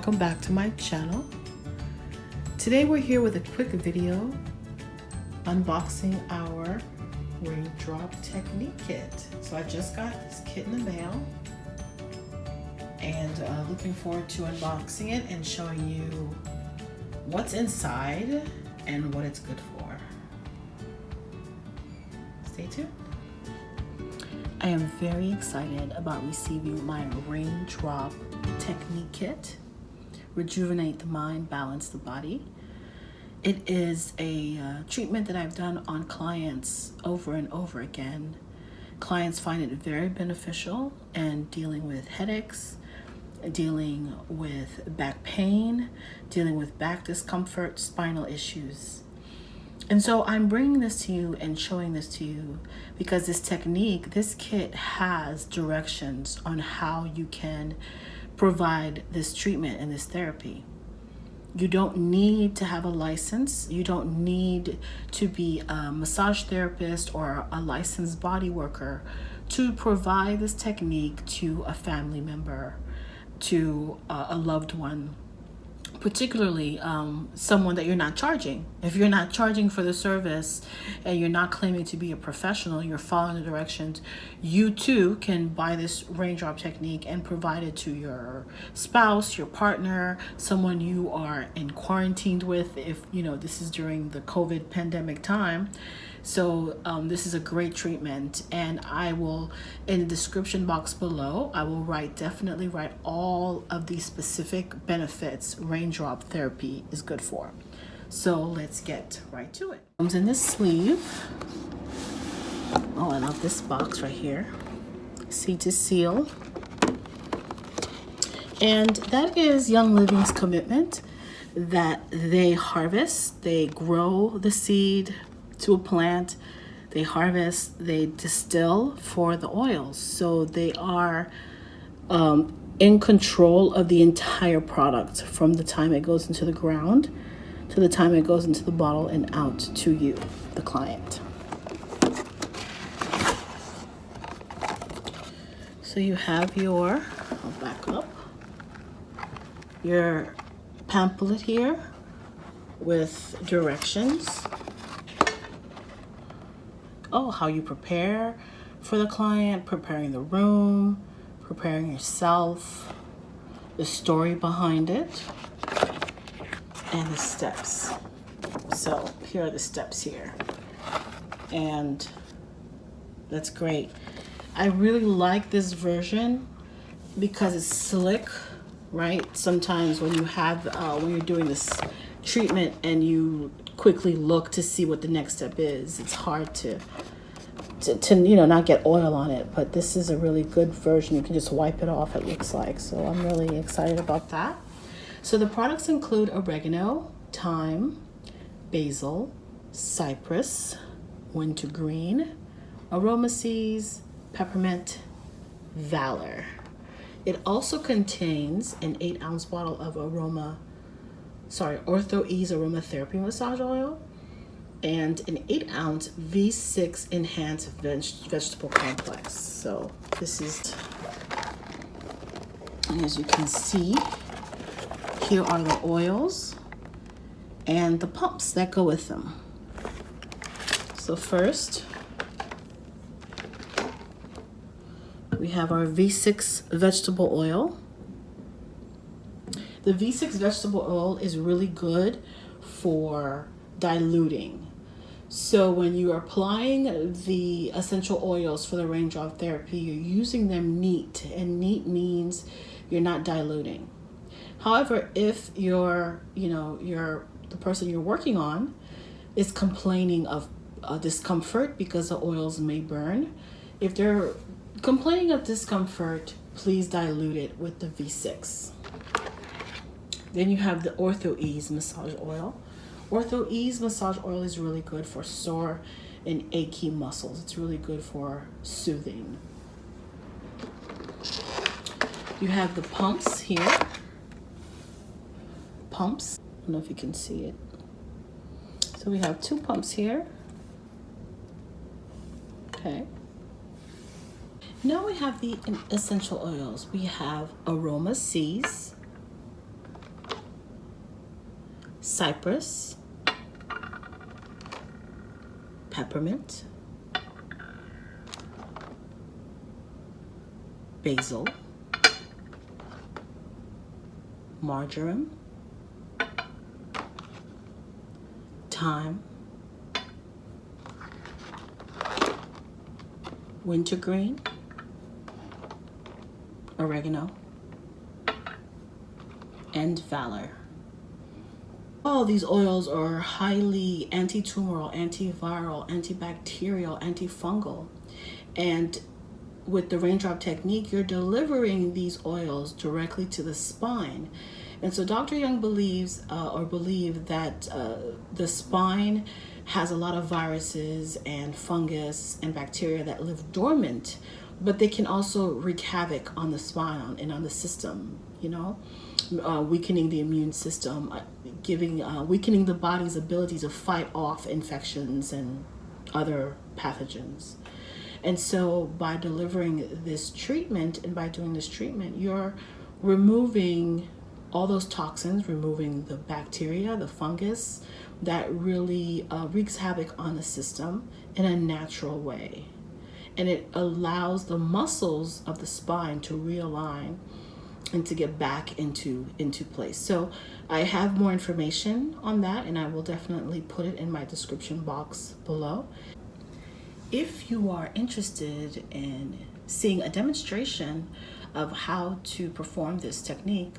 welcome back to my channel. Today we're here with a quick video unboxing our Raindrop Technique Kit. So I just got this kit in the mail and looking forward to unboxing it and showing you what's inside and what it's good for. Stay tuned. I am very excited about receiving my Raindrop Technique Kit. Rejuvenate the mind, balance the body. It is a treatment that I've done on clients over and over again. Clients find it very beneficial in dealing with headaches, dealing with back pain, dealing with back discomfort, spinal issues. And so I'm bringing this to you and showing this to you because this kit has directions on how you can provide this treatment and this therapy. You don't need to have a license. You don't need to be a massage therapist or a licensed body worker to provide this technique to a family member, to a loved one, particularly someone that you're not charging. If you're not charging for the service and you're not claiming to be a professional, you're following the directions, you too can buy this Raindrop technique and provide it to your spouse, your partner, someone you are in quarantined with, if this is during the COVID pandemic time. So this is a great treatment, and I will, in the description box below, I will definitely write all of the specific benefits Raindrop therapy is good for. So let's get right to it. Comes in this sleeve. Oh, I love this box right here. Seed to seal. And that is Young Living's commitment that they harvest, they grow the seed to a plant, they harvest, they distill for the oils. So they are in control of the entire product from the time it goes into the ground to the time it goes into the bottle and out to you, the client. So you have your, I'll back up, your pamphlet here with directions. How you prepare for the client, preparing the room, preparing yourself, the story behind it, and the steps. So here are the steps here. And that's great. I really like this version because it's slick, right? Sometimes when you have, when you're doing this treatment and you quickly look to see what the next step is, it's hard to not get oil on it, but this is a really good version. You can just wipe it off, it looks like. So I'm really excited about that. So the products include oregano, thyme, basil, cypress, wintergreen, aroma seeds, peppermint, valor. It also contains an 8-ounce bottle of Ortho Ease aromatherapy massage oil and an 8-ounce V6 enhanced vegetable complex. So this is, as you can see, here are the oils and the pumps that go with them. So first, we have our V6 vegetable oil. The V6 vegetable oil is really good for diluting. So when you are applying the essential oils for the Raindrop therapy, you're using them neat, and neat means you're not diluting. However, if the person you're working on is complaining of discomfort because the oils may burn, if they're complaining of discomfort, please dilute it with the V6. Then you have the Ortho Ease massage oil. Ortho Ease massage oil is really good for sore and achy muscles. It's really good for soothing. You have the pumps here. Pumps. I don't know if you can see it. So we have 2 pumps here. Okay. Now we have the essential oils. We have aroma seeds, Cypress, Peppermint, Basil, Marjoram, Thyme, Wintergreen, Oregano, and Valor. All these oils are highly anti-tumoral, antiviral, antibacterial, antifungal. And with the Raindrop technique, you're delivering these oils directly to the spine. And so Dr. Young believes that the spine has a lot of viruses and fungus and bacteria that live dormant, but they can also wreak havoc on the spine and on the system, you know, weakening the immune system, weakening the body's ability to fight off infections and other pathogens. And so by delivering this treatment and by doing this treatment, you're removing all those toxins, removing the bacteria, the fungus that really wreaks havoc on the system in a natural way. And it allows the muscles of the spine to realign and to get back into place. So I have more information on that, and I will definitely put it in my description box below. If you are interested in seeing a demonstration of how to perform this technique,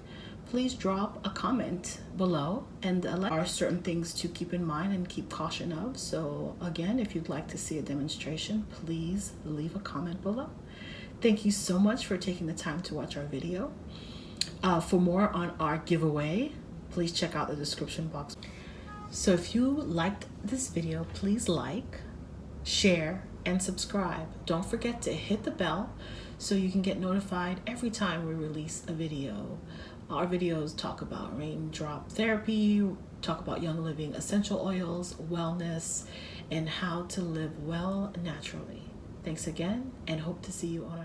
please drop a comment below, and there are certain things to keep in mind and keep caution of. So again, if you'd like to see a demonstration, please leave a comment below. Thank you so much for taking the time to watch our video. For more on our giveaway, please check out the description box. So if you liked this video, please like, share, and subscribe. Don't forget to hit the bell so you can get notified every time we release a video. Our videos talk about raindrop therapy, talk about Young Living essential oils, wellness, and how to live well naturally. Thanks again, and hope to see you on our